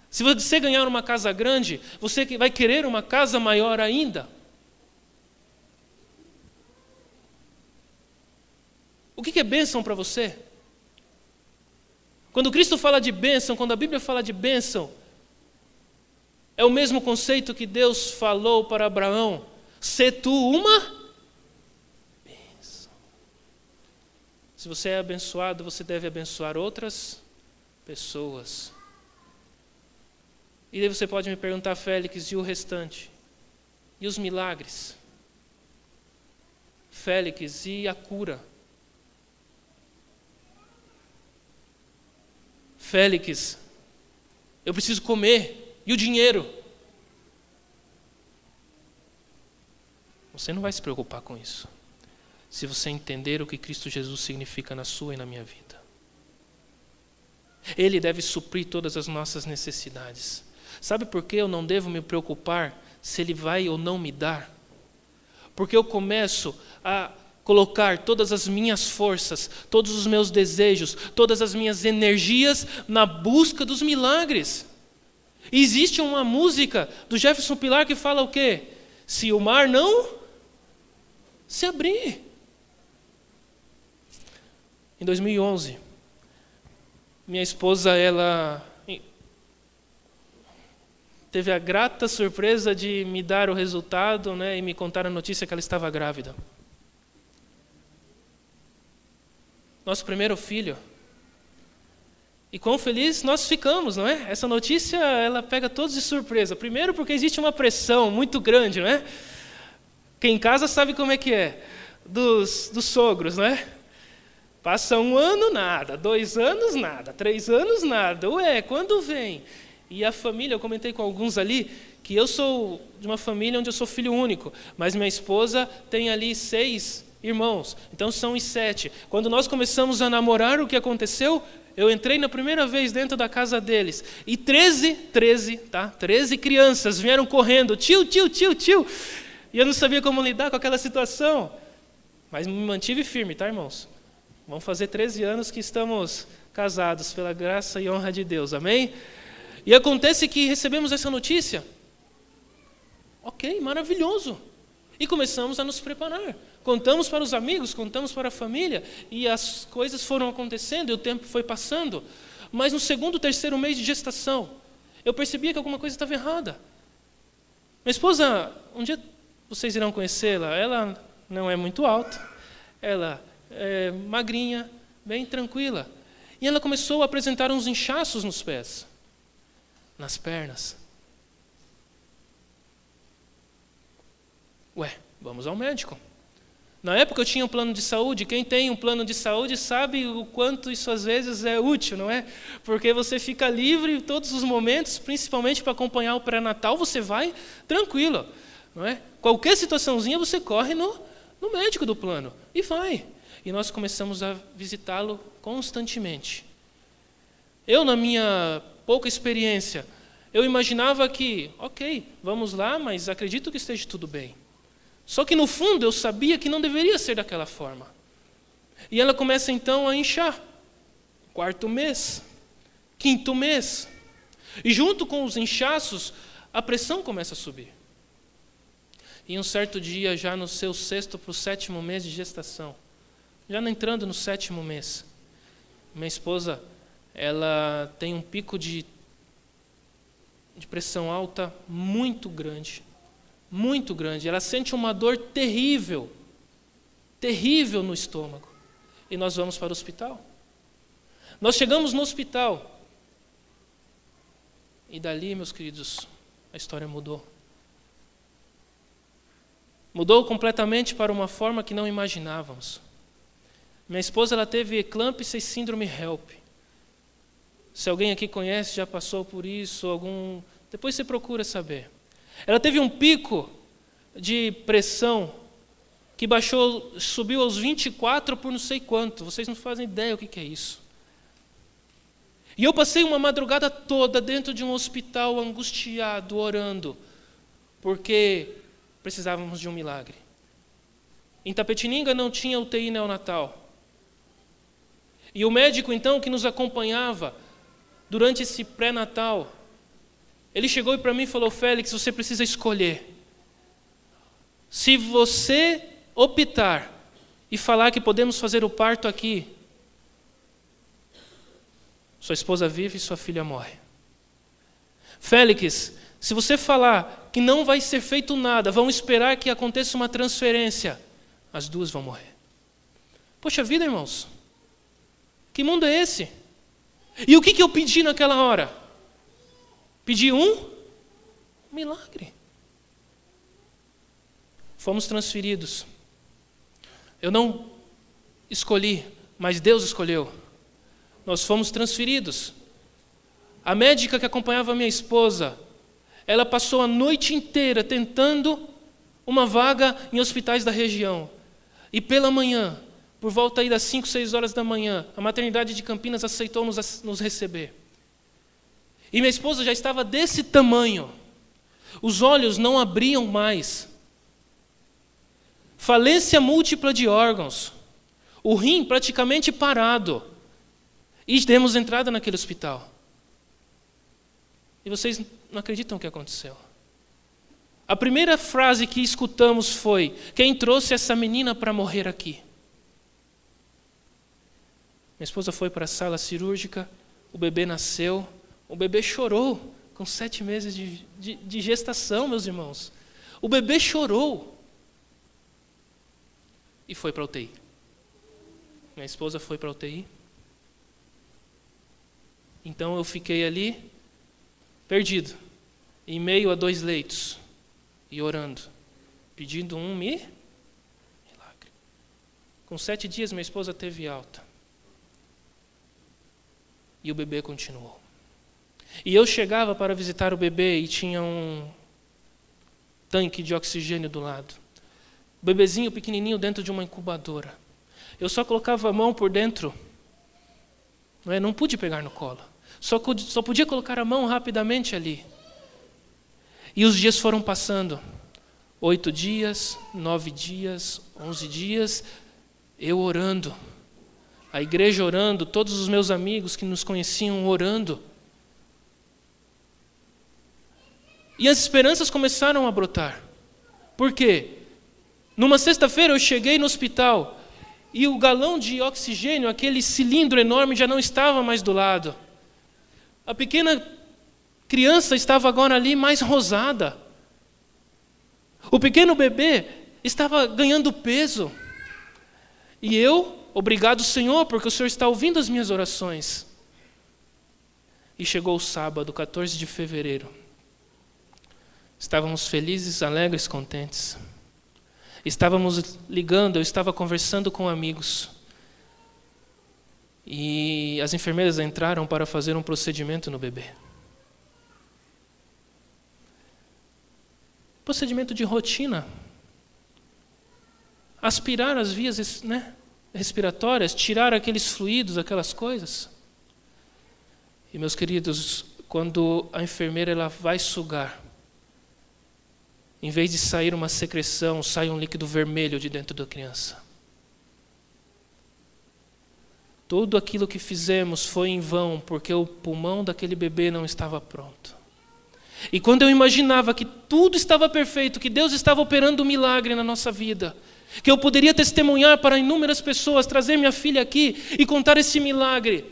Se você ganhar uma casa grande, você vai querer uma casa maior ainda. O que é bênção para você? Quando Cristo fala de bênção, quando a Bíblia fala de bênção, é o mesmo conceito que Deus falou para Abraão: sê tu uma bênção. Se você é abençoado, você deve abençoar outras pessoas. E daí você pode me perguntar, Félix, e o restante? E os milagres? Félix, e a cura? Félix, eu preciso comer. E o dinheiro? Você não vai se preocupar com isso, se você entender o que Cristo Jesus significa na sua e na minha vida. Ele deve suprir todas as nossas necessidades. Sabe por que eu não devo me preocupar se Ele vai ou não me dar? Porque eu começo a colocar todas as minhas forças, todos os meus desejos, todas as minhas energias na busca dos milagres. E existe uma música do Jefferson Pilar que fala o quê? Se o mar não se abrir. Em 2011, minha esposa, ela teve a grata surpresa de me dar o resultado, né, e me contar a notícia que ela estava grávida. Nosso primeiro filho. E quão feliz nós ficamos, não é? Essa notícia, ela pega todos de surpresa. Primeiro porque existe uma pressão muito grande, não é? Quem em casa sabe como é que é. Dos sogros, não é? Passa 1 ano, nada. 2 anos, nada. 3 anos, nada. Ué, quando vem? E a família, eu comentei com alguns ali, que eu sou de uma família onde eu sou filho único, mas minha esposa tem ali 6 irmãos, então são os 7. Quando nós começamos a namorar, o que aconteceu? Eu entrei na primeira vez dentro da casa deles, e 13 crianças vieram correndo, tio, e eu não sabia como lidar com aquela situação, mas me mantive firme, tá, irmãos? Vamos fazer 13 anos que estamos casados, pela graça e honra de Deus, amém? E acontece que recebemos essa notícia. Ok, maravilhoso. E começamos a nos preparar. Contamos para os amigos, contamos para a família, e as coisas foram acontecendo, e o tempo foi passando. Mas no 2º, 3º mês de gestação, eu percebia que alguma coisa estava errada. Minha esposa, um dia vocês irão conhecê-la, ela não é muito alta, ela é magrinha, bem tranquila. E ela começou a apresentar uns inchaços nos pés, nas pernas. Ué, vamos ao médico. Na época eu tinha um plano de saúde. Quem tem um plano de saúde sabe o quanto isso às vezes é útil, não é? Porque você fica livre em todos os momentos, principalmente para acompanhar o pré-natal, você vai tranquilo, não é? Qualquer situaçãozinha você corre no médico do plano e vai. E nós começamos a visitá-lo constantemente. Eu, na minha pouca experiência, eu imaginava que, ok, vamos lá, mas acredito que esteja tudo bem. Só que no fundo eu sabia que não deveria ser daquela forma. E ela começa então a inchar. 4º mês, 5º mês. E junto com os inchaços, a pressão começa a subir. E um certo dia, já no seu 6º para o 7º mês de gestação, já entrando no 7º mês, minha esposa, ela tem um pico de pressão alta muito grande. Muito grande. Ela sente uma dor terrível, terrível no estômago. E nós vamos para o hospital. Nós chegamos no hospital. E dali, meus queridos, a história mudou. Mudou completamente para uma forma que não imaginávamos. Minha esposa, ela teve eclâmpsia e síndrome HELP. Se alguém aqui conhece, já passou por isso, depois você procura saber. Ela teve um pico de pressão que subiu aos 24 por não sei quanto. Vocês não fazem ideia o que é isso. E eu passei uma madrugada toda dentro de um hospital angustiado, orando, porque precisávamos de um milagre. Em Tapetininga não tinha UTI neonatal. E o médico, então, que nos acompanhava durante esse pré-natal, ele chegou para mim e falou: Félix, você precisa escolher. Se você optar e falar que podemos fazer o parto aqui, sua esposa vive e sua filha morre. Félix, se você falar que não vai ser feito nada, vão esperar que aconteça uma transferência, as duas vão morrer. Poxa vida, irmãos, que mundo é esse? E o que eu pedi naquela hora? Pedi um milagre. Fomos transferidos. Eu não escolhi, mas Deus escolheu. Nós fomos transferidos. A médica que acompanhava a minha esposa, ela passou a noite inteira tentando uma vaga em hospitais da região. E pela manhã, por volta aí das 5, 6 horas da manhã, a maternidade de Campinas aceitou nos receber. E minha esposa já estava desse tamanho. Os olhos não abriam mais. Falência múltipla de órgãos. O rim praticamente parado. E demos entrada naquele hospital. E vocês não acreditam o que aconteceu. A primeira frase que escutamos foi: quem trouxe essa menina para morrer aqui? Minha esposa foi para a sala cirúrgica, o bebê nasceu, o bebê chorou, com 7 meses de gestação, meus irmãos. O bebê chorou. E foi para a UTI. Minha esposa foi para a UTI. Então eu fiquei ali, perdido, em meio a 2 leitos, e orando, pedindo um milagre. Com 7 dias, minha esposa teve alta. E o bebê continuou. E eu chegava para visitar o bebê e tinha um tanque de oxigênio do lado. O bebezinho pequenininho dentro de uma incubadora. Eu só colocava a mão por dentro. Não pude pegar no colo. Só podia colocar a mão rapidamente ali. E os dias foram passando. 8 dias, 9 dias, 11 dias. Eu orando. A igreja orando. Todos os meus amigos que nos conheciam orando. E as esperanças começaram a brotar. Por quê? Numa sexta-feira eu cheguei no hospital e o galão de oxigênio, aquele cilindro enorme, já não estava mais do lado. A pequena criança estava agora ali mais rosada. O pequeno bebê estava ganhando peso. E eu, obrigado Senhor, porque o Senhor está ouvindo as minhas orações. E chegou o sábado, 14 de fevereiro. Estávamos felizes, alegres, contentes. Estávamos ligando, eu estava conversando com amigos. E as enfermeiras entraram para fazer um procedimento no bebê. Procedimento de rotina. Aspirar as vias, respiratórias, tirar aqueles fluidos, aquelas coisas. E meus queridos, quando a enfermeira ela vai sugar, em vez de sair uma secreção, sai um líquido vermelho de dentro da criança. Tudo aquilo que fizemos foi em vão, porque o pulmão daquele bebê não estava pronto. E quando eu imaginava que tudo estava perfeito, que Deus estava operando um milagre na nossa vida, que eu poderia testemunhar para inúmeras pessoas, trazer minha filha aqui e contar esse milagre,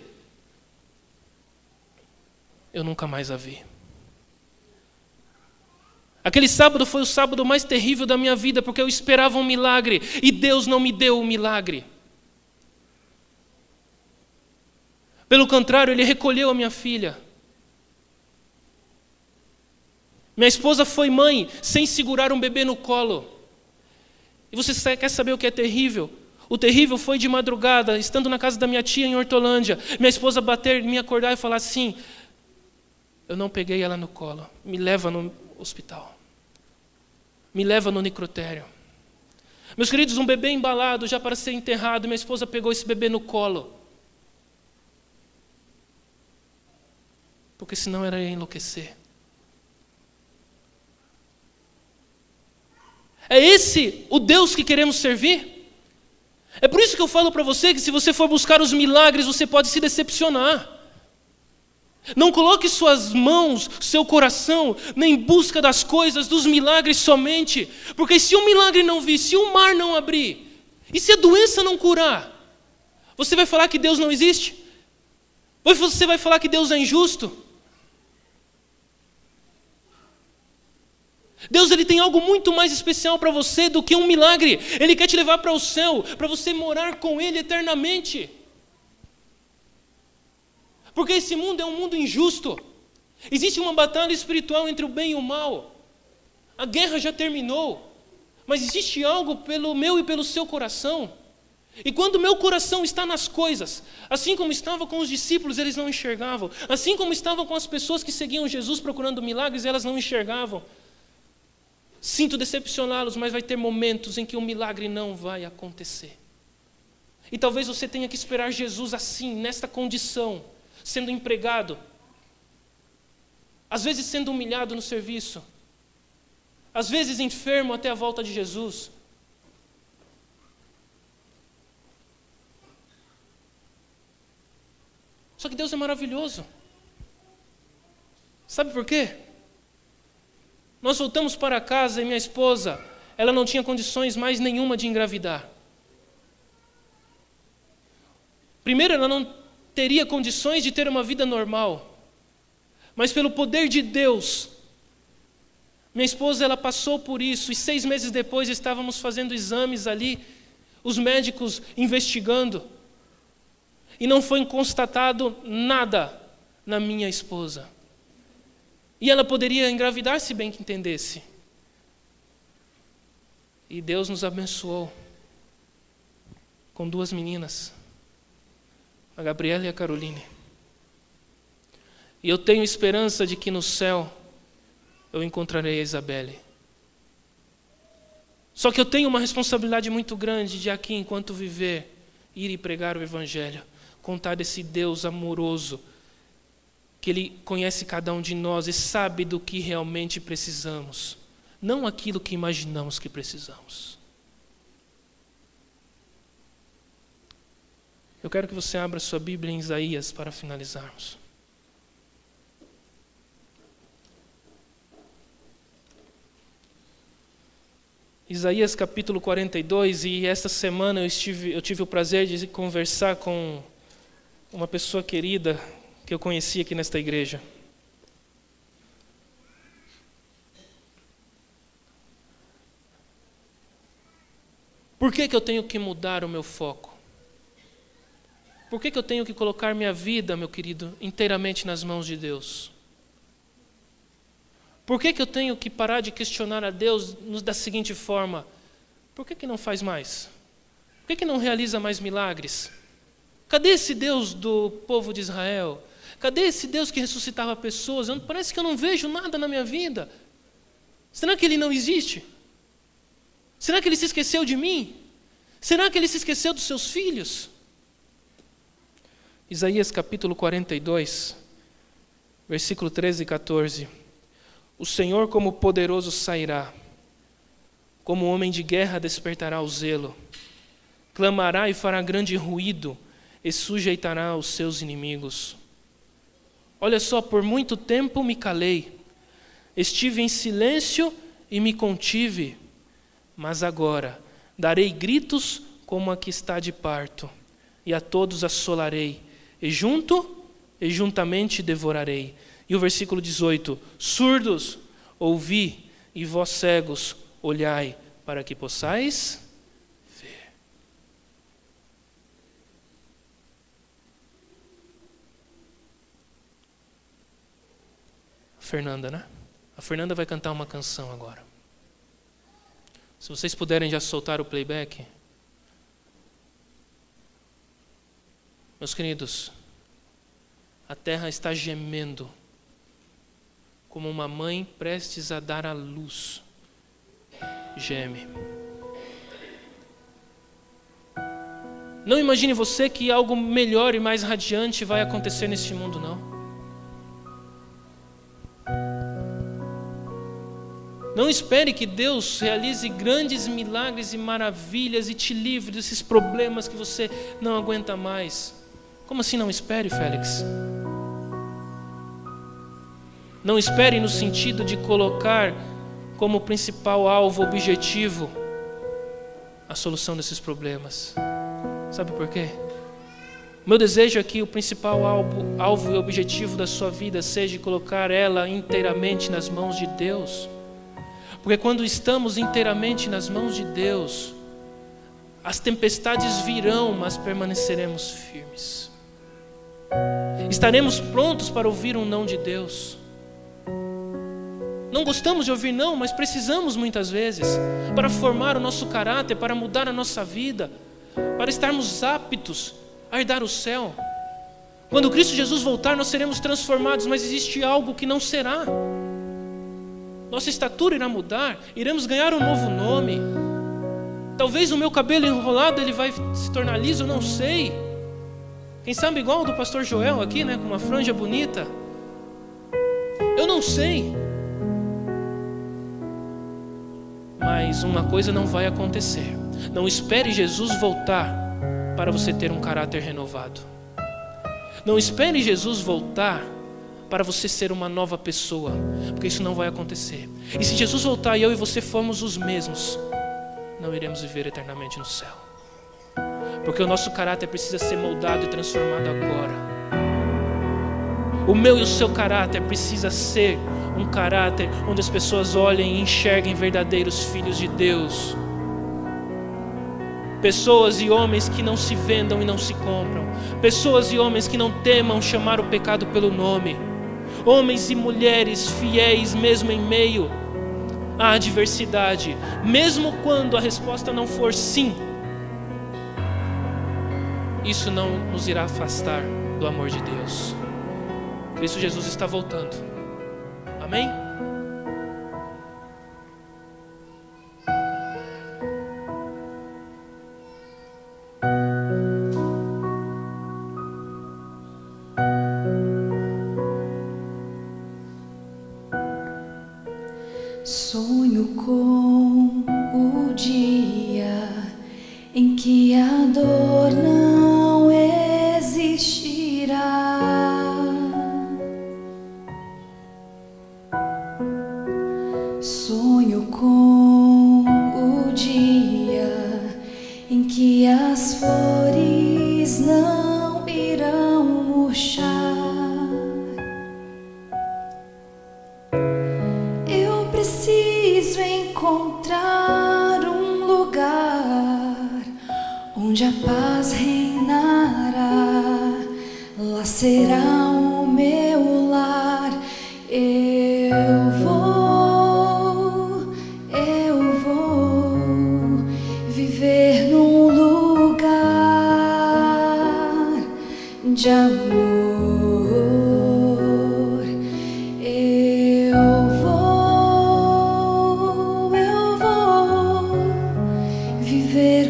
eu nunca mais a vi. Aquele sábado foi o sábado mais terrível da minha vida, porque eu esperava um milagre e Deus não me deu o milagre. Pelo contrário, Ele recolheu a minha filha. Minha esposa foi mãe sem segurar um bebê no colo. E você quer saber o que é terrível? O terrível foi de madrugada, estando na casa da minha tia em Hortolândia, minha esposa bater, me acordar e falar assim: eu não peguei ela no colo, me leva no hospital. Me leva no necrotério. Meus queridos, um bebê embalado já para ser enterrado, minha esposa pegou esse bebê no colo. Porque senão ela ia enlouquecer. É esse o Deus que queremos servir? É por isso que eu falo para você que se você for buscar os milagres, você pode se decepcionar. Não coloque suas mãos, seu coração, em busca das coisas, dos milagres somente. Porque se o milagre não vir, se o mar não abrir, e se a doença não curar, você vai falar que Deus não existe? Você vai falar que Deus é injusto? Deus ele tem algo muito mais especial para você do que um milagre. Ele quer te levar para o céu, para você morar com Ele eternamente. Porque esse mundo é um mundo injusto. Existe uma batalha espiritual entre o bem e o mal. A guerra já terminou, mas existe algo pelo meu e pelo seu coração. E quando o meu coração está nas coisas, assim como estava com os discípulos, eles não enxergavam. Assim como estavam com as pessoas que seguiam Jesus procurando milagres, elas não enxergavam. Sinto decepcioná-los, mas vai ter momentos em que o milagre não vai acontecer. E talvez você tenha que esperar Jesus assim, nesta condição, sendo empregado, às vezes sendo humilhado no serviço, às vezes enfermo até a volta de Jesus. Só que Deus é maravilhoso. Sabe por quê? Nós voltamos para casa e minha esposa, ela não tinha condições mais nenhuma de engravidar. Primeiro, ela não teria condições de ter uma vida normal. Mas pelo poder de Deus, minha esposa, ela passou por isso, e 6 meses depois estávamos fazendo exames ali, os médicos investigando, e não foi constatado nada na minha esposa. E ela poderia engravidar se bem que entendesse. E Deus nos abençoou com 2 meninas, a Gabriela e a Caroline. E eu tenho esperança de que no céu eu encontrarei a Isabelle. Só que eu tenho uma responsabilidade muito grande de aqui, enquanto viver, ir e pregar o Evangelho, contar desse Deus amoroso, que Ele conhece cada um de nós e sabe do que realmente precisamos, não aquilo que imaginamos que precisamos. Eu quero que você abra sua Bíblia em Isaías para finalizarmos. Isaías capítulo 42, e esta semana eu tive o prazer de conversar com uma pessoa querida que eu conheci aqui nesta igreja. Por que eu tenho que mudar o meu foco? Por que eu tenho que colocar minha vida, meu querido, inteiramente nas mãos de Deus? Por que eu tenho que parar de questionar a Deus da seguinte forma: por que não faz mais? Por que não realiza mais milagres? Cadê esse Deus do povo de Israel? Cadê esse Deus que ressuscitava pessoas? Parece que eu não vejo nada na minha vida. Será que Ele não existe? Será que Ele se esqueceu de mim? Será que Ele se esqueceu dos seus filhos? Isaías capítulo 42, versículo 13 e 14. O Senhor como poderoso sairá, como homem de guerra despertará o zelo, clamará e fará grande ruído, e sujeitará os seus inimigos. Olha só, por muito tempo me calei, estive em silêncio e me contive, mas agora darei gritos como a que está de parto, e a todos assolarei, e juntamente devorarei. E o versículo 18: surdos, ouvi, e vós cegos, olhai, para que possais ver. Fernanda, né? A Fernanda vai cantar uma canção agora. Se vocês puderem já soltar o playback. Meus queridos, a terra está gemendo, como uma mãe prestes a dar à luz geme. Não imagine você que algo melhor e mais radiante vai acontecer neste mundo, não. Não espere que Deus realize grandes milagres e maravilhas e te livre desses problemas que você não aguenta mais. Como assim não espere, Félix? Não espere no sentido de colocar como principal alvo, objetivo, a solução desses problemas. Sabe por quê? Meu desejo é que o principal alvo e objetivo da sua vida seja colocar ela inteiramente nas mãos de Deus. Porque quando estamos inteiramente nas mãos de Deus, as tempestades virão, mas permaneceremos firmes. Estaremos prontos para ouvir um não de Deus. Não gostamos de ouvir não, mas precisamos muitas vezes, para formar o nosso caráter, para mudar a nossa vida, para estarmos aptos a herdar o céu. Quando Cristo Jesus voltar, nós seremos transformados, mas existe algo que não será. Nossa estatura irá mudar, iremos ganhar um novo nome. Talvez o meu cabelo enrolado ele vai se tornar liso, eu não sei. Quem sabe igual o do pastor Joel aqui, né, com uma franja bonita. Eu não sei. Mas uma coisa não vai acontecer. Não espere Jesus voltar para você ter um caráter renovado. Não espere Jesus voltar para você ser uma nova pessoa, porque isso não vai acontecer. E se Jesus voltar e eu e você formos os mesmos, não iremos viver eternamente no céu. Porque o nosso caráter precisa ser moldado e transformado agora. O meu e o seu caráter precisa ser um caráter onde as pessoas olhem e enxerguem verdadeiros filhos de Deus. Pessoas e homens que não se vendam e não se compram. Pessoas e homens que não temam chamar o pecado pelo nome. Homens e mulheres fiéis mesmo em meio à adversidade, mesmo quando a resposta não for sim. Isso não nos irá afastar do amor de Deus. Cristo Jesus está voltando. Amém? Sonho com o dia em que a dor não existirá. Sonho com o dia em que as flores não irão murchar. Preciso encontrar um lugar onde a paz reinará. Lá será o meu lar. Eu vou viver num lugar de amor.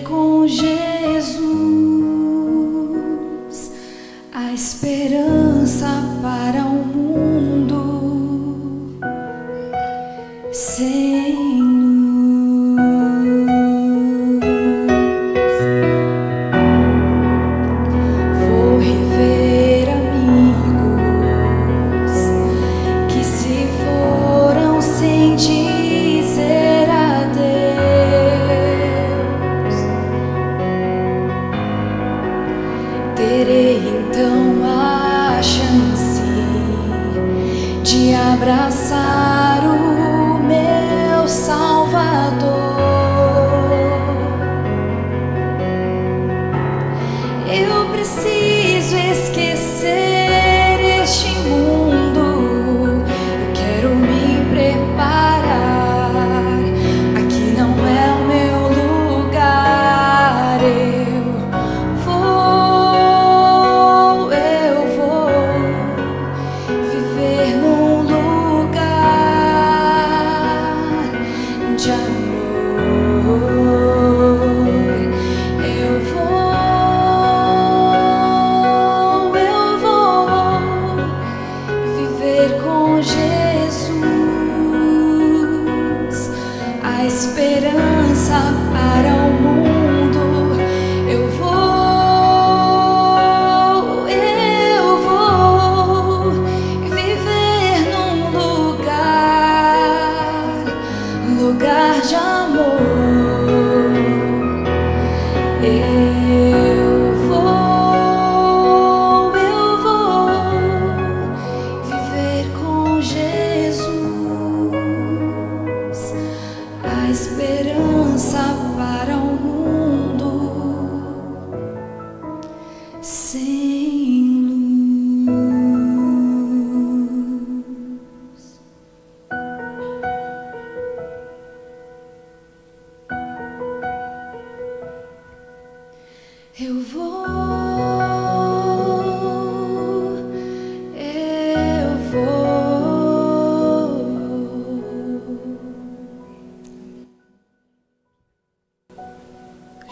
Com Jesus, a esperança para o mundo sem luz. Vou rever amigos que se foram sem dizer adeus. Terei então a chance de abraçar o meu Salvador. Eu preciso esquecer este mundo. Eu quero me preparar. Aqui não é o meu lugar. Eu vou viver num lugar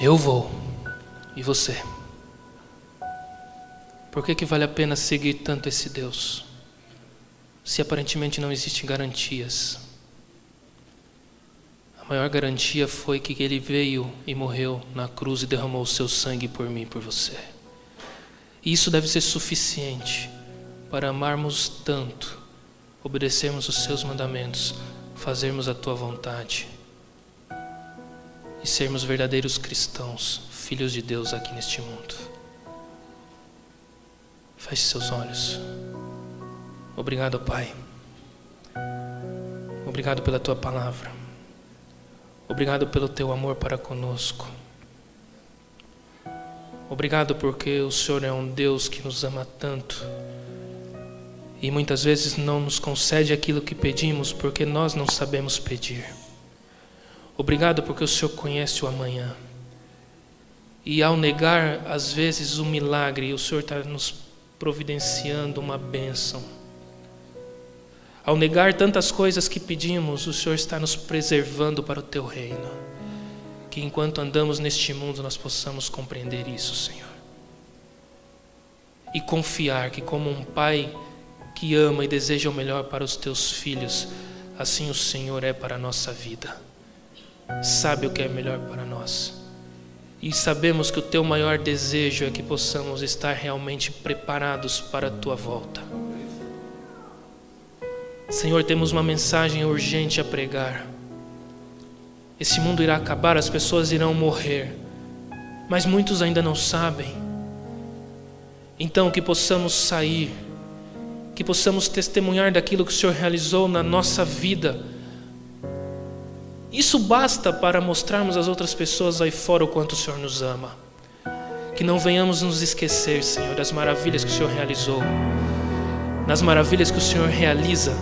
Eu vou. E você? Por que vale a pena seguir tanto esse Deus, se aparentemente não existem garantias? A maior garantia foi que Ele veio e morreu na cruz e derramou o seu sangue por mim e por você. E isso deve ser suficiente para amarmos tanto, obedecermos os seus mandamentos, fazermos a tua vontade e sermos verdadeiros cristãos, filhos de Deus aqui neste mundo. Feche seus olhos. Obrigado, Pai. Obrigado pela tua palavra. Obrigado pelo teu amor para conosco. Obrigado porque o Senhor é um Deus que nos ama tanto e muitas vezes não nos concede aquilo que pedimos porque nós não sabemos pedir. Obrigado porque o Senhor conhece o amanhã. E ao negar, às vezes, o milagre, o Senhor está nos providenciando uma bênção. Ao negar tantas coisas que pedimos, o Senhor está nos preservando para o Teu reino. Que enquanto andamos neste mundo, nós possamos compreender isso, Senhor. E confiar que como um pai que ama e deseja o melhor para os Teus filhos, assim o Senhor é para a nossa vida. Sabe o que é melhor para nós. E sabemos que o Teu maior desejo é que possamos estar realmente preparados para a Tua volta. Senhor, temos uma mensagem urgente a pregar. Esse mundo irá acabar, as pessoas irão morrer, mas muitos ainda não sabem. Então que possamos sair, que possamos testemunhar daquilo que o Senhor realizou na nossa vida. Isso basta para mostrarmos às outras pessoas aí fora o quanto o Senhor nos ama. Que não venhamos nos esquecer, Senhor, das maravilhas que o Senhor realizou, nas maravilhas que o Senhor realiza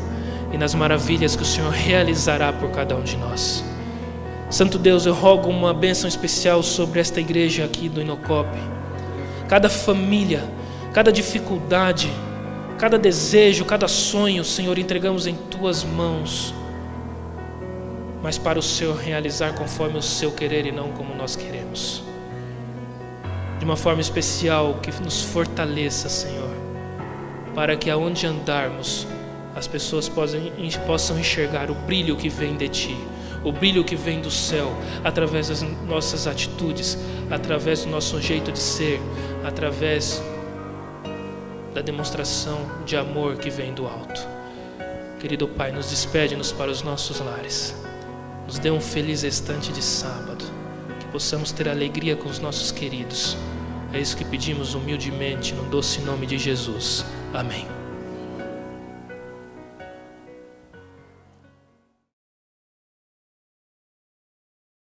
e nas maravilhas que o Senhor realizará por cada um de nós. Santo Deus, eu rogo uma bênção especial sobre esta igreja aqui do Inocope. Cada família, cada dificuldade, cada desejo, cada sonho, Senhor, entregamos em Tuas mãos, mas para o Senhor realizar conforme o Seu querer e não como nós queremos. De uma forma especial, que nos fortaleça, Senhor, para que aonde andarmos, as pessoas possam enxergar o brilho que vem de Ti, o brilho que vem do céu, através das nossas atitudes, através do nosso jeito de ser, através da demonstração de amor que vem do alto. Querido Pai, nos despede-nos para os nossos lares. Nos dê um feliz restante de sábado, que possamos ter alegria com os nossos queridos. É isso que pedimos humildemente no doce nome de Jesus. Amém.